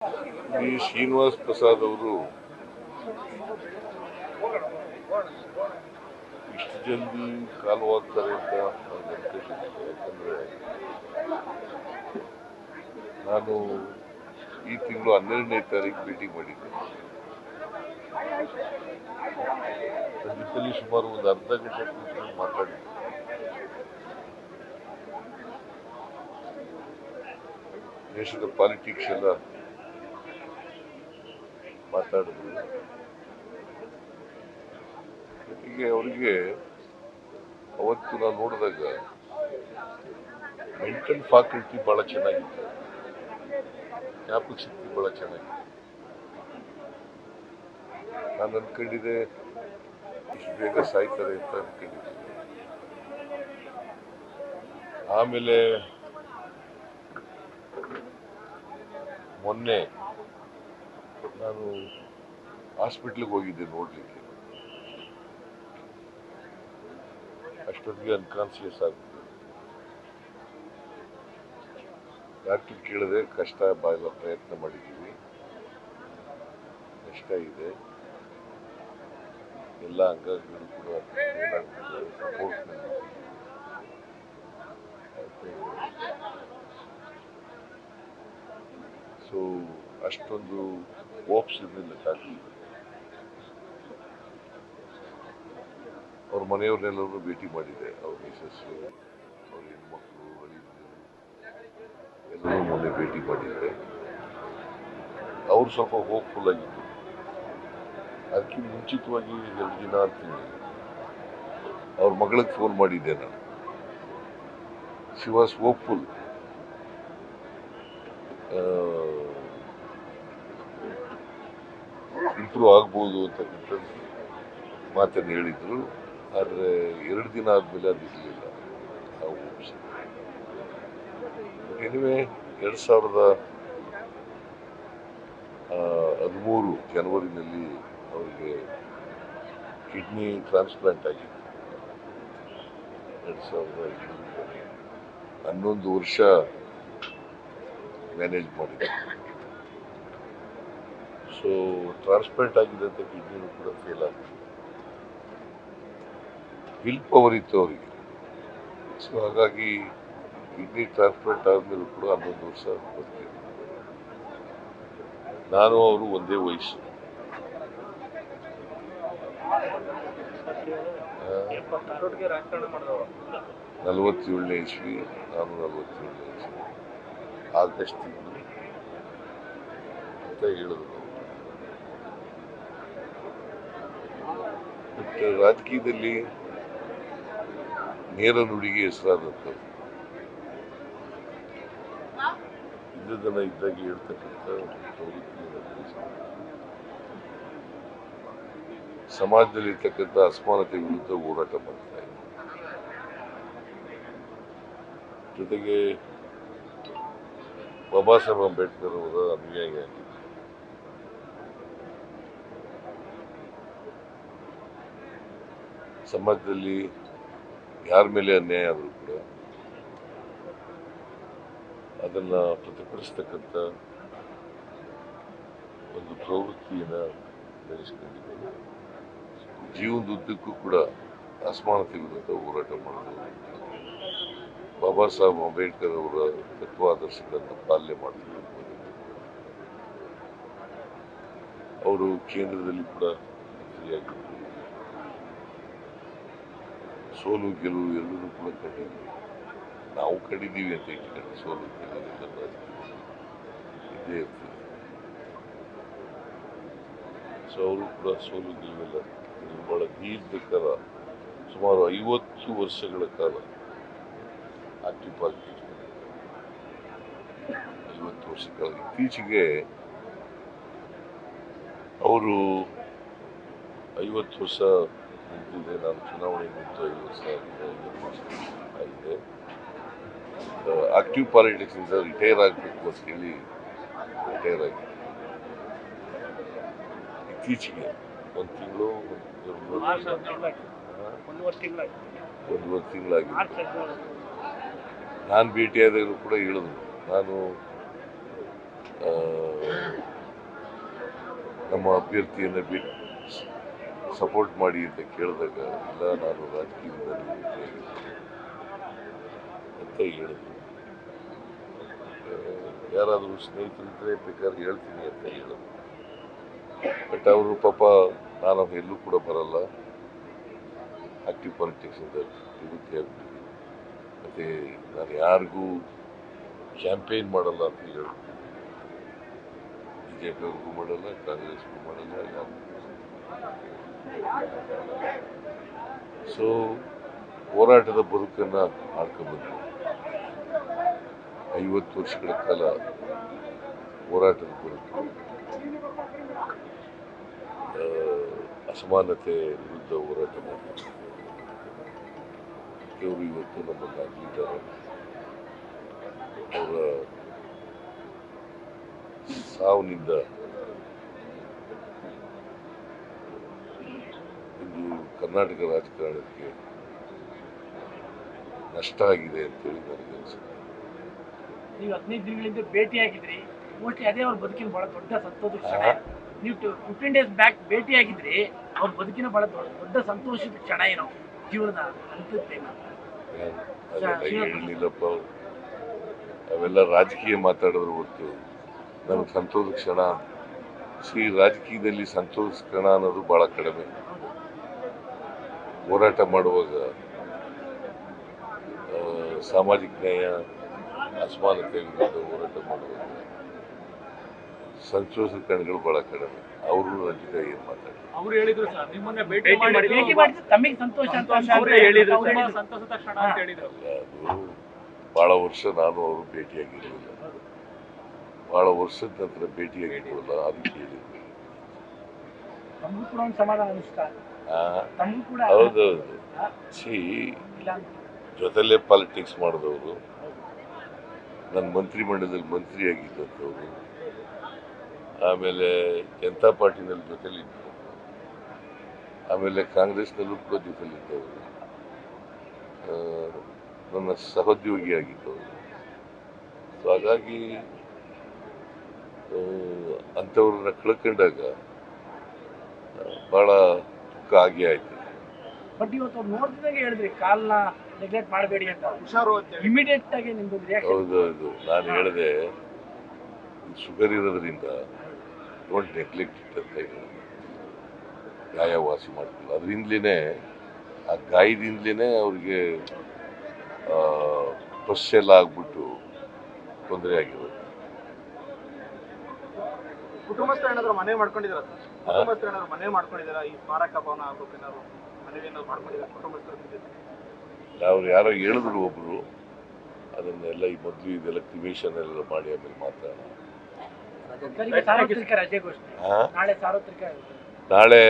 ಈ ಶ್ರೀನಿವಾಸ್ ಪ್ರಸಾದ್ ಅವರು ಇಷ್ಟು ಜಲ್ದಿ ಕಾಲವಾಗ್ತಾರೆ ಅಂತ ನನಗೆ ಅನ್ಕೊಂಡಿದ್ದೆ. ಯಾಕಂದ್ರೆ ನಾನು ಈ ತಿಂಗಳು 12ನೇ ತಾರೀಕು ಭೇಟಿ ಮಾಡಿದ್ದೆ. ನನ್ನ ಜೊತೆಲಿ ಸುಮಾರು ಒಂದು ಅರ್ಧ ಗಂಟೆ ಕೂತ್ಕೊಂಡು ಮಾತಾಡಿದ್ದೆ. ದೇಶದ ಪಾಲಿಟಿಕ್ಸ್ ಎಲ್ಲ ಮಾತಾಡಿದ್ರು. ಜೊತೆಗೆ ಅವರಿಗೆ ಅವತ್ತು ನಾನು ನೋಡಿದಾಗ ಮೆಂಟಲ್ ಫ್ಯಾಕಲ್ಟಿ ಬಹಳ ಚೆನ್ನಾಗಿತ್ತು, ಜ್ಞಾಪಕ ಶಕ್ತಿ ಬಹಳ ಚೆನ್ನಾಗಿತ್ತು. ನಾನು ಅನ್ಕೊಂಡಿದ್ದೆ ಇಷ್ಟು ಬೇಗ ಸಾಯ್ತಾರೆ ಅಂತ ಅನ್ಕೊಂಡಿದ್ದೆ. ಆಮೇಲೆ ಮೊನ್ನೆ ನಾನು ಹಾಸ್ಪಿಟ್ಲಿಗೆ ಹೋಗಿದ್ದೆ ನೋಡ್ಲಿಕ್ಕೆ. ಅಷ್ಟೊತ್ತಿಗೆ ಅನ್ಕಾನ್ಸಿಯಸ್ ಆಗ್ಬಿಟ್ಟು ಡಾಕ್ಟರ್ ಕೇಳಿದೆ, ಕಷ್ಟ ಬಾಯಲ್ಲ, ಪ್ರಯತ್ನ ಮಾಡಿದ್ದೀವಿ, ಕಷ್ಟ ಇದೆ, ಎಲ್ಲ ಅಂಗಗಳು ಕೂಡ ಸಪೋರ್ಟ್ ಸೊ ಅಷ್ಟೊಂದು ಹೋಪ್ಸ್ ಇರಲಿಲ್ಲ ಡಾಕ್ಟರ್. ಅವ್ರ ಮನೆಯವ್ರನ್ನೆಲ್ಲರೂ ಭೇಟಿ ಮಾಡಿದೆ, ಅವ್ರ ಮಿಸಸ್ಸು, ಅವ್ರ ಹೆಣ್ಮಕ್ಳು, ಅಳಿಯರು ಎಲ್ಲರೂ ಮೊನ್ನೆ ಭೇಟಿ ಮಾಡಿದ್ದೆ. ಅವ್ರು ಸ್ವಲ್ಪ ಹೋಪ್ಫುಲ್ ಆಗಿದ್ರು. ಅದಕ್ಕಿಂತ ಮುಂಚಿತವಾಗಿ 2 ದಿನ ಅಂತೀನಿ ಅವ್ರ ಮಗಳಿಗೆ ಫೋನ್ ಮಾಡಿದ್ದೆ ನಾನು. She was hopeful. ಇಂಪ್ರೂವ್ ಆಗ್ಬೋದು ಅಂತಕ್ಕಂಥ ಮಾತನ್ನು ಹೇಳಿದ್ರು. ಆದರೆ 2 ದಿನ ಆದಮೇಲೆ ಅದು ಇರಲಿಲ್ಲ ಆ ಹೋಪ್ಸ್. ಎನಿವೆ 2013 ಜನವರಿನಲ್ಲಿ ಅವರಿಗೆ ಕಿಡ್ನಿ ಟ್ರಾನ್ಸ್ಪ್ಲಾಂಟ್ ಆಗಿತ್ತು. 2015 11 ವರ್ಷ ಮ್ಯಾನೇಜ್ ಮಾಡಿದೆ. ಸೊ ಟ್ರಾನ್ಸ್ಪ್ಲಾಂಟ್ ಆಗಿದ್ದಂಥ ಕಿಡ್ನಿನೂ ಕೂಡ ಫೇಲ್ ಆಗ್ತದೆ. ವಿಲ್ ಪವರ್ ಇತ್ತು ಅವರಿಗೆ. ಸೊ ಹಾಗಾಗಿ ಕಿಡ್ನಿ ಟ್ರಾನ್ಸ್ಪ್ಲಾಂಟ್ ಆದಮೇಲೂ ಕೂಡ 11 ವರ್ಷ ಬದುಕಿದ್ರು. ನಾನು ಅವರು ಒಂದೇ ವಯಸ್ಸು. 47ನೇ ಇಸ್ವಿ, ನಾನು 47ನೇ ಇಸ್ವಿ, ಆಗಸ್ಟ್ ತಿಂಗಳು ಅಂತ ಹೇಳಿದ್ರು. ಬಟ್ ರಾಜಕೀಯದಲ್ಲಿ ನೇರ ನುಡಿಗೆ ಹೆಸರಾದಂಥದ್ದು, ಇದ್ದದನ್ನ ಇದ್ದಾಗಿ ಹೇಳ್ತಕ್ಕಂಥ ಪ್ರವೃತ್ತಿಯನ್ನು ಬೆಳೆಸಿದ್ದಾರೆ. ಸಮಾಜದಲ್ಲಿರ್ತಕ್ಕಂಥ ಅಸಮಾನತೆ ವಿರುದ್ಧ ಹೋರಾಟ ಮಾಡ್ತಾ ಇದ್ದಾರೆ. ಜೊತೆಗೆ ಬಾಬಾ ಸಾಹೇಬ್ ಅಂಬೇಡ್ಕರ್ ಅವರ ಅನುಯಾಯಿ ಆಗಿದೆ. ಸಮಾಜದಲ್ಲಿ ಯಾರ ಮೇಲೆ ಅನ್ಯಾಯ ಆದರೂ ಕೂಡ ಅದನ್ನ ಪ್ರತಿಭಟಿಸ್ತಕ್ಕಂಥ ಒಂದು ಪ್ರವೃತ್ತಿಯನ್ನು ಬೆಳೆಸ್ಕೊಂಡಿದ್ದಾರೆ. ಜೀವನದುದ್ದಕ್ಕೂ ಕೂಡ ಅಸಮಾನತೆ ವಿರುದ್ಧ ಹೋರಾಟ ಮಾಡಿದ್ರು. ಬಾಬಾ ಸಾಹೇಬ್ ಅಂಬೇಡ್ಕರ್ ಅವರ ತತ್ವಾದರ್ಶಗಳನ್ನು ಪಾಲನೆ ಮಾಡ್ತಿದ್ರು. ಅವರು ಕೇಂದ್ರದಲ್ಲಿ ಕೂಡ ಮಂತ್ರಿಯಾಗಿದ್ದರು. ಸೋಲು ಗೆಲುವು ಎರಡನ್ನೂ ಕೂಡ ಕಂಡಿದ್ವಿ. ನಾವು ಕಂಡಿದ್ದೀವಿ ಅಂತ ಇಟ್ಕೊಂಡು ಸೋಲು ಗೆಲುವು ಇದ್ದೇ ಇರ್ತದೆ. ಸೊ ಅವರು ಕೂಡ ಸೋಲು ಗೆಲುವೆಲ್ಲ ಬಹಳ ದೀರ್ಘಕಾಲ, ಸುಮಾರು 50 ವರ್ಷಗಳ ಕಾಲ ಆಕ್ಟಿವ್ ಪಾಲಿಟಿಕ್ಸ್ 50 ವರ್ಷ ಕಾಲ. ಇತ್ತೀಚೆಗೆ ಅವರು 50 ವರ್ಷ ನಿಂತಿದೆ. ನಾನು ಚುನಾವಣೆ ನಿಂತು 5 ವರ್ಷ ಆಗಿದೆ. ಆಕ್ಟಿವ್ ಪಾಲಿಟಿಕ್ಸ್ ಇಂದ ರಿಟೈರ್ ಆಗಬೇಕು ಅಂತ ಹೇಳಿ ರಿಟೈರ್ ಆಗಿದೆ. ಇತ್ತೀಚೆಗೆ 1 ತಿಂಗಳು 1 ತಿಂಗಳಾಗಿದೆ. ನಾನು ಭೇಟಿಯಾದಾಗಲೂ ಕೂಡ ಹೇಳಿದ್ರು, ನಾನು ಆ, ನಮ್ಮ ಅಭ್ಯರ್ಥಿಯನ್ನು ಬಿಟ್ಟು ಸಪೋರ್ಟ್ ಮಾಡಿ ಅಂತ ಕೇಳಿದಾಗ ಇಲ್ಲ ನಾನು ರಾಜಕೀಯದಿಂದ ನಿವೃತ್ತಿಯಾಗಿದ್ದೇನೆ ಅಂತ ಹೇಳಿದ್ರು. ಯಾರಾದರೂ ಸ್ನೇಹಿತರಿದ್ರೆ ಬೇಕಾದ್ರೆ ಹೇಳ್ತೀನಿ ಅಂತ ಹೇಳಿದ್ರು. ಬಟ್ ಅವರು ಪಾಪ ನಾನು ಎಲ್ಲೂ ಕೂಡ ಬರಲ್ಲ, ಆಕ್ಟಿವ್ ಪಾಲಿಟಿಕ್ಸಿಂದ ನಿವೃತ್ತಿ ಆಗ್ಬಿಟ್ಟಿದ್ದೀನಿ, ಮತ್ತು ನಾನು ಯಾರಿಗೂ ಕ್ಯಾಂಪೇನ್ ಮಾಡಲ್ಲ ಅಂತ ಹೇಳಿದ್ರು. BJP ಅವ್ರಿಗೂ ಮಾಡಲ್ಲ, ಕಾಂಗ್ರೆಸ್ಗೂ ಮಾಡಲ್ಲ, ಯಾರಿಗೂ. ಸೊ ಹೋರಾಟದ ಬದುಕನ್ನು ಮಾಡ್ಕೊಂಡ್ಬಂದು 50 ವರ್ಷಗಳ ಕಾಲ ಹೋರಾಟದ ಬದುಕು, ಅಸಮಾನತೆ ವಿರುದ್ಧ ಹೋರಾಟ ಮಾಡಿ ಇವರು ಇವತ್ತು ನಮ್ಮನ್ನು ಅಗಲಿದ್ದಾರೆ. ಅವರ ಸಾವಿನಿಂದ ಇಂದು ಕರ್ನಾಟಕ ರಾಜಕಾರಣಕ್ಕೆ ನಷ್ಟ ಆಗಿದೆ ಅಂತೇಳಿ ನನಗೆ ಅನಿಸುತ್ತೆ. ನೀವು 15 ದಿನಗಳಿಂದ ಭೇಟಿಯಾಗಿದ್ರಿ, ಮೋಸ್ಟ್ಲಿ ಅದೇ ಅವ್ರ ಬದುಕಿನ ಬಹಳ ದೊಡ್ಡ ಸಂತೋಷದ ಕ್ಷಣ. ನೀವು 15 ಡೇಸ್ ಬ್ಯಾಕ್ ಭೇಟಿಯಾಗಿದ್ರಿ, ಅವ್ರ ಬದುಕಿನ ಬಹಳ ದೊಡ್ಡ ಸಂತೋಷದ ಕ್ಷಣ ಏನೋ ಜೀವನದ ಅಂತದ್ದೇನು? ಅದೆಲ್ಲ ಹೇಳಿಲ್ಲಪ್ಪ, ಅವೆಲ್ಲ ರಾಜಕೀಯ ಮಾತಾಡಿದ್ರು ಹೊತ್ತು ನಮ್ಗೆ ಸಂತೋಷದ ಕ್ಷಣ. ರಾಜಕೀಯದಲ್ಲಿ ಸಂತೋಷದ ಕ್ಷಣ ಅನ್ನೋದು ಬಹಳ ಕಡಿಮೆ. ಹೋರಾಟ ಮಾಡುವಾಗ ಸಾಮಾಜಿಕ ನ್ಯಾಯ, ಅಸಮಾನತೆ ವಿರುದ್ಧ ಹೋರಾಟ ಮಾಡುವಾಗ ಸಂತೋಷದ ಕಣಗಳು ಬಹಳ ಕಡಿಮೆ. ಅವರು ನನ್ನ ಜೊತೆ ಏನು ಮಾತಾಡಿದ್ರು, ಅವರು ಹೇಳಿದ್ರು ಸರ್, ನಿಮ್ಮನ್ನ ಭೇಟಿ ಮಾಡಿದ್ರೆ ತಮಗೆ ಸಂತೋಷ ಅಂತ ಹೇಳಿದ್ರು, ತುಂಬಾ ಸಂತೋಷದ ಕ್ಷಣ ಅಂತ ಹೇಳಿದ್ರು. ಅದು ಬಹಳ ವರ್ಷ ನಾನು ಅವರು ಭೇಟಿಯಾಗಿರಲಿಲ್ಲ, ಬಹಳ ವರ್ಷದ ನಂತರ ಭೇಟಿಯಾಗಿದ್ವಲ್ಲ, ಅದಕ್ಕೆ ಹೇಳಿದ್ರು. ತಮಗೂ ಕೂಡ ಒಂದು ಸಮಾಧಾನ ಅನಿಸ್ತಾ? ತಮಗೂ ಕೂಡ ಹೌದೌದು. ಜೊತೆಲೇ ಪಾಲಿಟಿಕ್ಸ್ ಮಾಡಿದವರು, ನನ್ನ ಮಂತ್ರಿಮಂಡಲದಲ್ಲಿ ಮಂತ್ರಿ ಆಗಿದ್ದಂಥವ್ರು, ಆಮೇಲೆ ಜನತಾ ಪಾರ್ಟಿನಲ್ಲಿ ಜೊತೆಲಿ ಇದ್ದವರು, ಆಮೇಲೆ ಕಾಂಗ್ರೆಸ್ನಲ್ಲೂ ಕೂಡ ಜೊತೆಲಿದ್ದವರು, ನನ್ನ ಸಹೋದ್ಯೋಗಿ ಆಗಿದ್ದವರು. ಸೊ ಹಾಗಾಗಿ ಅಂಥವ್ರನ್ನ ಕಳ್ಕೊಂಡಾಗ ಭಾಳ ದುಃಖ ಆಗೇ ಆಯ್ತು. ಬಟ್ ಇವತ್ತು ಅವ್ರು ನೋಡ್ತಿದ್ದಾಗ ಹೇಳಿದ್ರಿ ಕಾಲ್ನ ನೆಗ್ಲೆಕ್ಟ್ ಮಾಡಬೇಡಿ ಅಂತ, ಹುಷಾರು ಅಂತ ಇಮಿಡಿಯೇಟ್ ಆಗಿ ನಿಮ್ದು ರಿಯಾಕ್ಷನ್. ಹೌದೌದು, ನಾನು ಹೇಳಿದೆ ಶುಗರ್ ಇರೋದ್ರಿಂದ ಡೋಂಟ್ ನೆಗ್ಲೆಕ್ಟ್ ಇಟ್ ಅಂತ ಹೇಳಿದೆ. ಗಾಯ ವಾಸಿ ಮಾಡ್ತಿಲ್ಲ, ಅದರಿಂದಲೇ ಆ ಗಾಯದಿಂದಲೇ ಅವ್ರಿಗೆ ಪಸ್ ಎಲ್ಲ ಆಗ್ಬಿಟ್ಟು ತೊಂದರೆ ಆಗಿರೋದು. ಕುಟುಂಬಸ್ಥರು ಏನಾದ್ರು ಮನೆ ಮಾಡ್ಕೊಂಡಿದಾರ? ಕುಟುಂಬಸ್ಥರು ಏನಾದ್ರು ಮನೆ ಮಾಡ್ಕೊಂಡಿದಾರ? ಈ ಸ್ಮಾರಕ ಭವನ ಆಗ್ಬೇಕು ಏನಾದ್ರು ಮನೆಯೇನಾದ್ರು ಮಾಡ್ಕೊಂಡಿದ್ದಾರೆ ಕುಟುಂಬಸ್ಥರು? ಅವ್ರು ಯಾರೋ ಹೇಳಿದ್ರು ಒಬ್ರು, ಅದನ್ನೆಲ್ಲ ಈ ಮೊದಲು ಇದೆಲ್ಲ ಕ್ರಿಮೇಷನ್ ಎಲ್ಲ ಮಾಡಿ ಆಮೇಲೆ ಮಾತಾಡೋಣ. ಸಾರ್ವತ್ರಿಕ ರಜೆಗೋಷ್ಠಿ ನಾಳೆ, ಸಾರ್ವತ್ರಿಕ ನಾಳೆ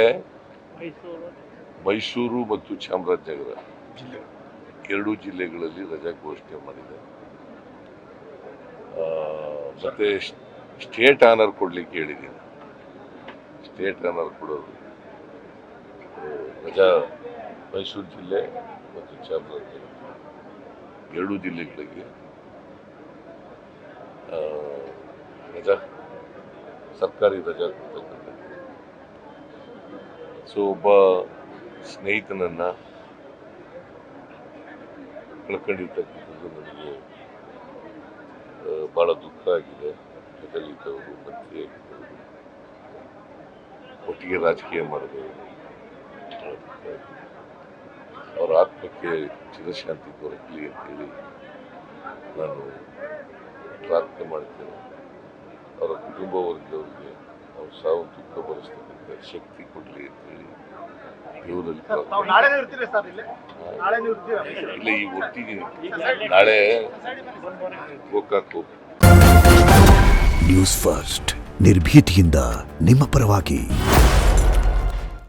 ಮೈಸೂರು, ಮೈಸೂರು ಮತ್ತು ಚಾಮರಾಜನಗರ ಎರಡೂ ಜಿಲ್ಲೆಗಳಲ್ಲಿ ರಜಾ ಘೋಷಣೆ ಮಾಡಿದೆ. ಮತ್ತೆ ಸ್ಟೇಟ್ ಆನರ್ ಕೊಡ್ಲಿಕ್ಕೆ ಹೇಳಿದ್ದೀನಿ. ಸ್ಟೇಟ್ ಆನರ್ ಕೊಡೋದು ರಜಾ ಮೈಸೂರು ಜಿಲ್ಲೆ ಮತ್ತು ಚಾಮರಾಜನಗರ ಎರಡೂ ಜಿಲ್ಲೆಗಳಿಗೆ ರಜಾ, ಸರ್ಕಾರಿ ರಜಾ ಕೊಡ್ತಕ್ಕಂಥ. ಸೊ ಒಬ್ಬ ಸ್ನೇಹಿತನನ್ನ ಕಳ್ಕೊಂಡಿರ್ತಕ್ಕಂಥದ್ದು ನನಗೆ ಭಾಳ ದುಃಖ ಆಗಿದೆ. ಜೊತೆಲಿದ್ದವರು, ಮಂತ್ರಿ ಆಗಿದ್ದವರು, ಒಟ್ಟಿಗೆ ರಾಜಕೀಯ ಮಾಡಿದವರು, ಅವರ ಆತ್ಮಕ್ಕೆ ಚಿರಶಾಂತಿ ದೊರಕಲಿ ಅಂತೇಳಿ ನಾನು ಪ್ರಾರ್ಥನೆ ಮಾಡ್ತೇನೆ. ಅವರ ಕುಟುಂಬ ವರ್ಗದವರಿಗೆ ಅವ್ರ ಸಾವು ದುಃಖ ಭರಿಸ್ತಕ್ಕಂಥ ಶಕ್ತಿ ಕೊಡಲಿ ಅಂತೇಳಿ ದೇವರಲ್ಲಿ ಇಲ್ಲ. ಈ ಒಟ್ಟಿಗೆ ನಾಳೆ ಗೋಕಾಕ್ ಹೋಗ್ತೀನಿ. ನ್ಯೂಸ್ ಫಸ್ಟ್ ನಿರ್ಭೀತಿಯಿಂದ ನಿಮ್ಮ ಪರವಾಗಿ.